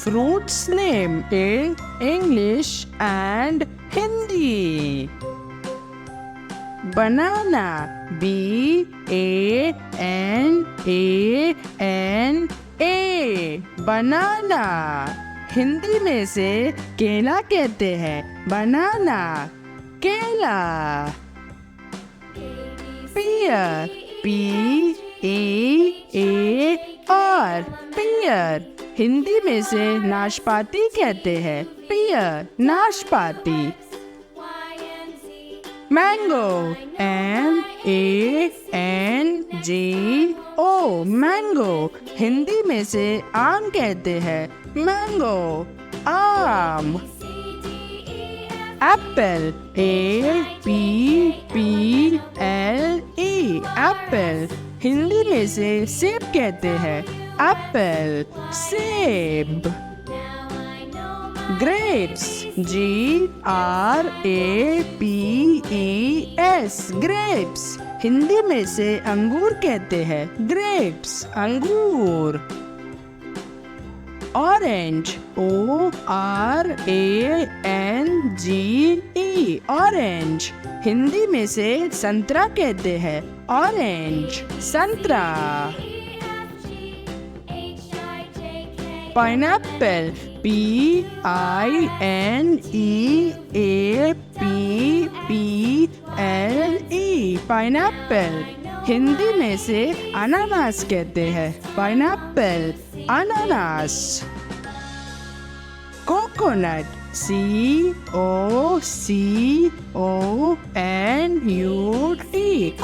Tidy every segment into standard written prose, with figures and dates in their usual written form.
fruit's name in English and Hindi? Banana. B-A-N-A-N-A. Banana. Hindi में से केला कहते हैं। बनाना, केला। Pear. P-E-A-R. Pear. हिंदी में से नाशपाती कहते हैं। pear, नाशपाती। Mango. M-A-N-G-O. Mango. हिंदी में से आम कहते हैं। mango, आम। Apple. A-P-P-L-E. Apple. हिंदी में से सेब कहते हैं। apple, सेब। Grapes. G-R-A-P-E-S. Grapes. हिंदी में से अंगूर कहते हैं। grapes, अंगूर। Orange. O-R-A-N-G-E. Orange. हिंदी में से संतरा कहते हैं। orange, संतरा। Pineapple. P-I-N-E-A-P-P-L-E. Pineapple. हिंदी में से अनानास कहते हैं। pineapple, अनानास। Coconut. C-O-C-O-N-U-T.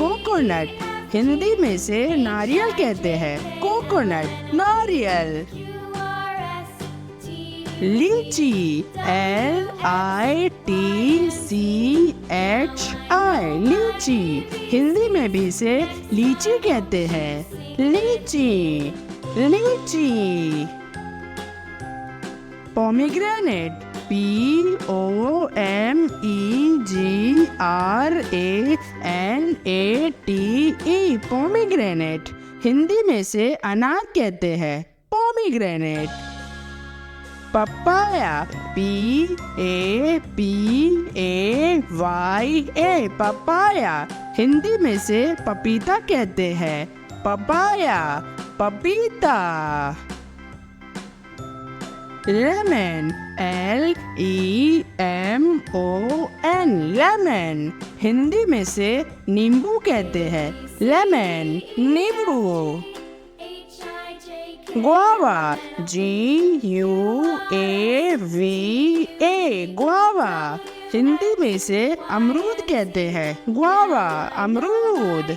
Coconut. हिंदी में से नारियल कहते हैं। coconut, नारियल। लीची. L-I-T-C-H-I. लीची। हिंदी में भी इसे लीची कहते हैं। लीची, लीची। Pomegranate. P-O-M-E-G-R-A-N-A-T-E. Pomegranate. हिंदी में से अनार कहते हैं। pomegranate. Papaya. P-A-P-A-Y-A. Papaya. Hindi में से पपीता कहते हैं। papaya, पपीता। Lemon. L-E-M-O-N. Lemon. हिंदी में से नींबू कहते हैं। lemon, नींबू। Guava. G-U-A-V-A. Guava. हिंदी में से अमरूद कहते हैं। guava, अमरूद।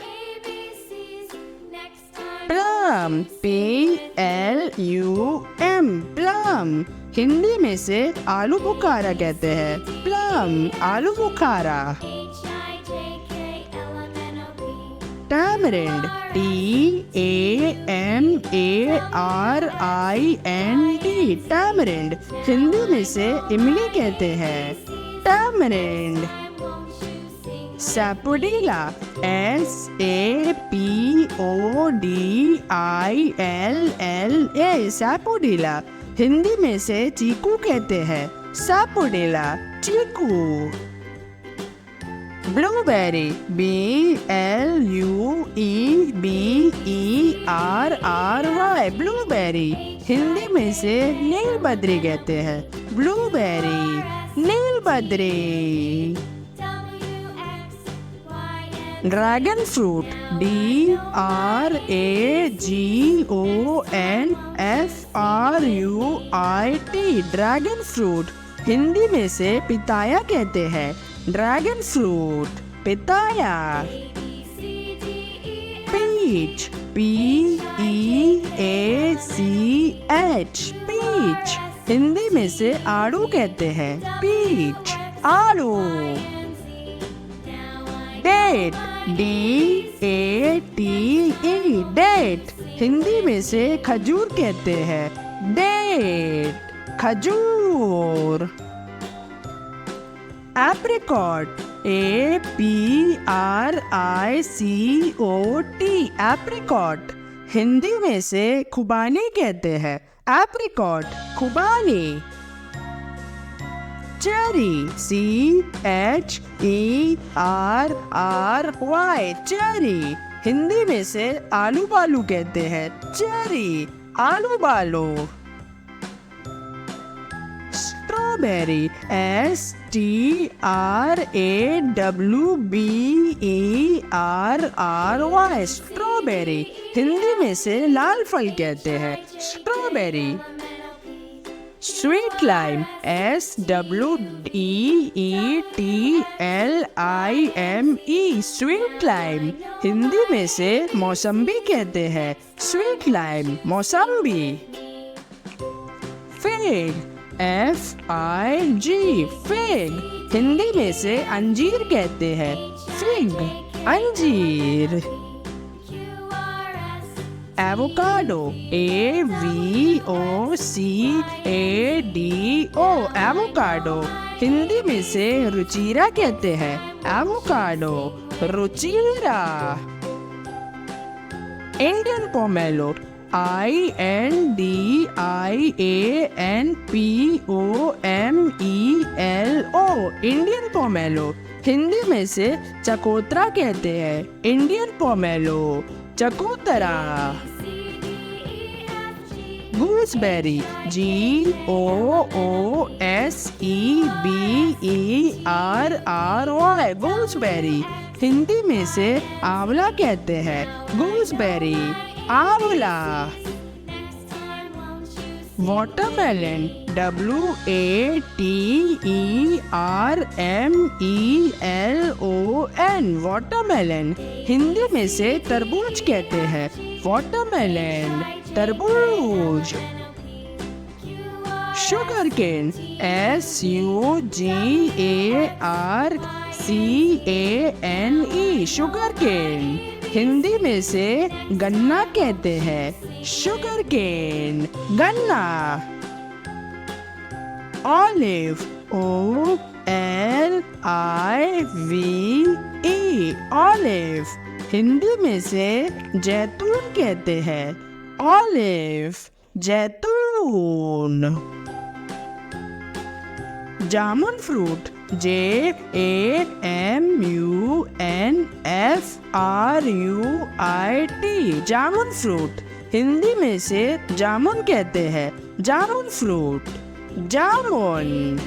Plum. P-L-U-M. Plum. हिंदी में से आलू बुखारा कहते हैं। plum, आलू बुखारा। Tamarind. T-A-M-A-R-I-N-D. Tamarind. हिंदी में से इमली कहते हैं। Tamarind. Sapodilla. S-A-P-O-D-I-L-L-A. Sapodilla. Hindi में से चीकू कहते हैं। Sapodilla, चीकू। Blueberry. B-L-U-E-B-E-R-R-Y. Blueberry. हिंदी में से नीलबद्री कहते हैं। Blueberry, नीलबद्री। Dragon fruit. D-R-A-G-O-N-F-R-U-I-T. Dragon fruit. Hindi में से पिताया कहते हैं। Dragon fruit, पिताया। Peach. P-E-A-C-H. Peach. Hindi में से आड़ू कहते हैं। peach, आड़ू। Date. D-A-T-E. Date. हिंदी में से खजूर कहते हैं। date, खजूर। Apricot. A-P-R-I-C-O-T. Apricot. हिंदी में से खुबानी कहते हैं। एप्रिकॉट खुबानी। चेरी CHERRY चेरी, हिंदी में से आलू बालू कहते हैं। चेरी, आलू बालू। स्ट्रॉबेरी STRAWBERRY स्ट्रॉबेरी, हिंदी में से लाल फल कहते हैं। Strawberry. Sweet lime SWEETLIME sweet lime, Hindi में से मौसम्बी कहते हैं। स्वीट लाइम, मौसम्बी। फिग FIG फिग, हिंदी में से अंजीर कहते हैं। फिग, अंजीर। एवोकाडो AVOCADO एवोकाडो, हिंदी में से रुचिरा कहते हैं। Avocado, Ruchira. Indian pomelo INDIANPOMELO Indian pomelo, Hindi में से चकोतरा कहते हैं। इंडियन पोमेलो, चकोतरा। गूसबेरी GOOSEBERRY गूसबेरी, हिंदी में से आंवला कहते हैं। गूसबेरी, आंवला। वाटरमेलन WATERMELON वाटरमेलन, हिंदी में से तरबूज कहते हैं। वाटरमेलन, तरबूज। Sugar cane SUGARCANE sugar cane, Hindi में से गन्ना कहते हैं। शुगर केन, गन्ना। ऑलिव OLIVE ऑलिव, हिंदी में से जैतून कहते हैं। ऑलिव, जैतून। जामुन फ्रूट JAMUNFRUIT जामुन फ्रूट, हिंदी में से जामुन कहते हैं। जामुन फ्रूट, जामुन।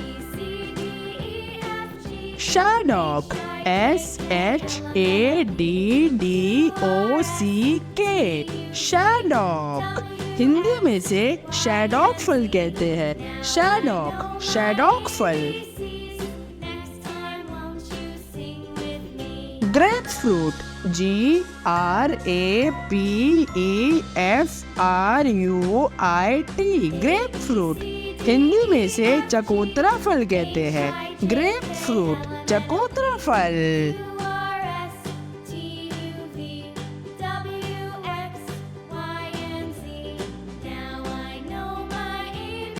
शैडॉक SHADDOCK शैडॉक, हिंदी में से शैडॉक फल कहते हैं। शैडॉक, शैडॉक फल। Grep fruit GRAPEFRUIT grep fruit, Hindi में से चकोतरा फल कहते हैं। ग्रेप फ्रूट, चकोतरा फल।